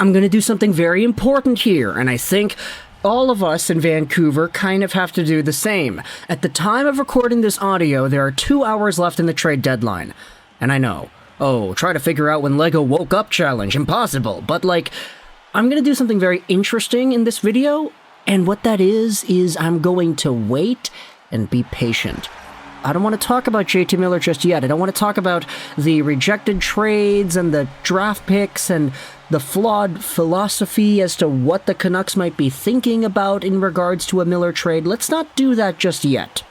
I'm going to do something very important here, and I think all of us in Vancouver kind of have to do the same. At the time of recording this audio, there are 2 hours left in the trade deadline. And I know, try to figure out when Lego woke up challenge, impossible. But I'm going to do something very interesting in this video, and what that is I'm going to wait and be patient. I don't want to talk about JT Miller just yet. I don't want to talk about the rejected trades and the draft picks and the flawed philosophy as to what the Canucks might be thinking about in regards to a Miller trade. Let's not do that just yet.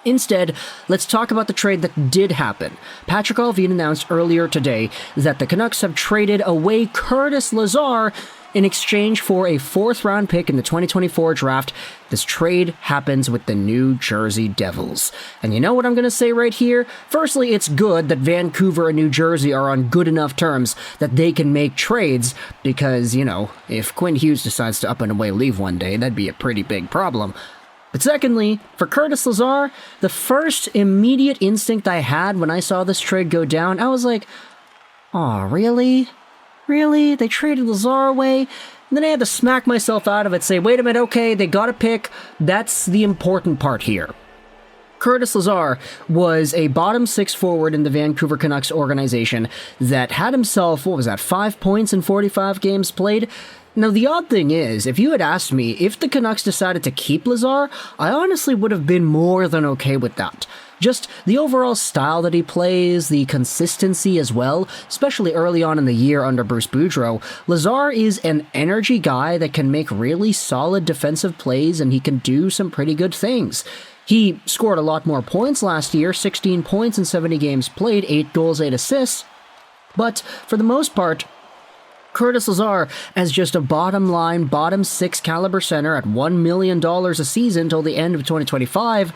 Instead, let's talk about the trade that did happen. Patrik Allvin announced earlier today that the Canucks have traded away Curtis Lazar in exchange for a 4th-round pick in the 2024 draft. This trade happens with the New Jersey Devils. And you know what I'm going to say right here? Firstly, it's good that Vancouver and New Jersey are on good enough terms that they can make trades, because, if Quinn Hughes decides to up and away leave one day, that'd be a pretty big problem. But secondly, for Curtis Lazar, the first immediate instinct I had when I saw this trade go down, I was like, aw, really? Really? They traded Lazar away? And then I had to smack myself out of it, say, wait a minute, okay, they got a pick. That's the important part here. Curtis Lazar was a bottom 6 forward in the Vancouver Canucks organization that had himself, 5 points in 45 games played? Now, the odd thing is, if you had asked me if the Canucks decided to keep Lazar, I honestly would have been more than okay with that. Just the overall style that he plays, the consistency as well, especially early on in the year under Bruce Boudreau. Lazar is an energy guy that can make really solid defensive plays, and he can do some pretty good things. He scored a lot more points last year, 16 points in 70 games played, 8 goals, 8 assists. But for the most part, Curtis Lazar, as just a bottom-line, bottom 6 caliber center at $1 million a season till the end of 2025,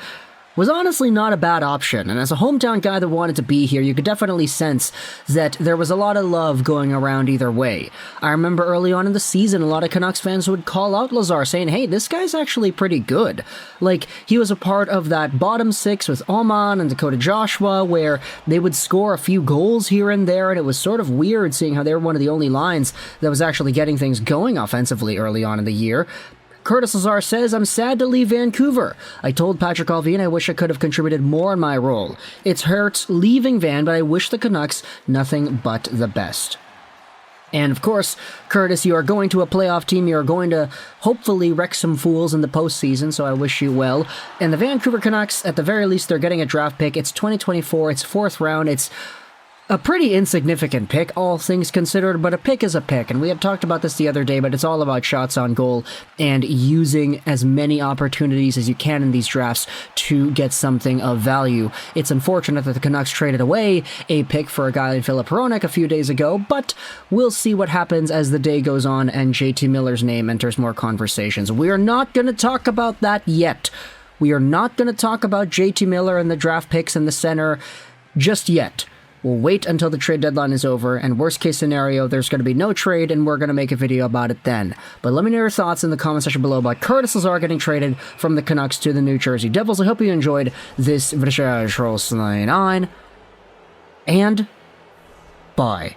was honestly not a bad option, and as a hometown guy that wanted to be here, you could definitely sense that there was a lot of love going around either way. I remember early on in the season, a lot of Canucks fans would call out Lazar, saying, hey, this guy's actually pretty good. He was a part of that bottom 6 with Oman and Dakota Joshua, where they would score a few goals here and there, and it was sort of weird seeing how they were one of the only lines that was actually getting things going offensively early on in the year. Curtis Lazar says, I'm sad to leave Vancouver. I told Patrik Allvin I wish I could have contributed more in my role. It hurts leaving Van, but I wish the Canucks nothing but the best. And of course, Curtis, you are going to a playoff team. You are going to hopefully wreck some fools in the postseason, so I wish you well. And the Vancouver Canucks, at the very least, they're getting a draft pick. It's 2024. It's 4th round. It's a pretty insignificant pick, all things considered, but a pick is a pick, and we had talked about this the other day, but it's all about shots on goal and using as many opportunities as you can in these drafts to get something of value. It's unfortunate that the Canucks traded away a pick for a guy like Filip Hronek a few days ago, but we'll see what happens as the day goes on and JT Miller's name enters more conversations. We are not going to talk about that yet. We are not going to talk about JT Miller and the draft picks in the center just yet. We'll wait until the trade deadline is over, and worst case scenario, there's going to be no trade, and we're going to make a video about it then. But let me know your thoughts in the comment section below about Curtis Lazar getting traded from the Canucks to the New Jersey Devils. I hope you enjoyed this video, and bye.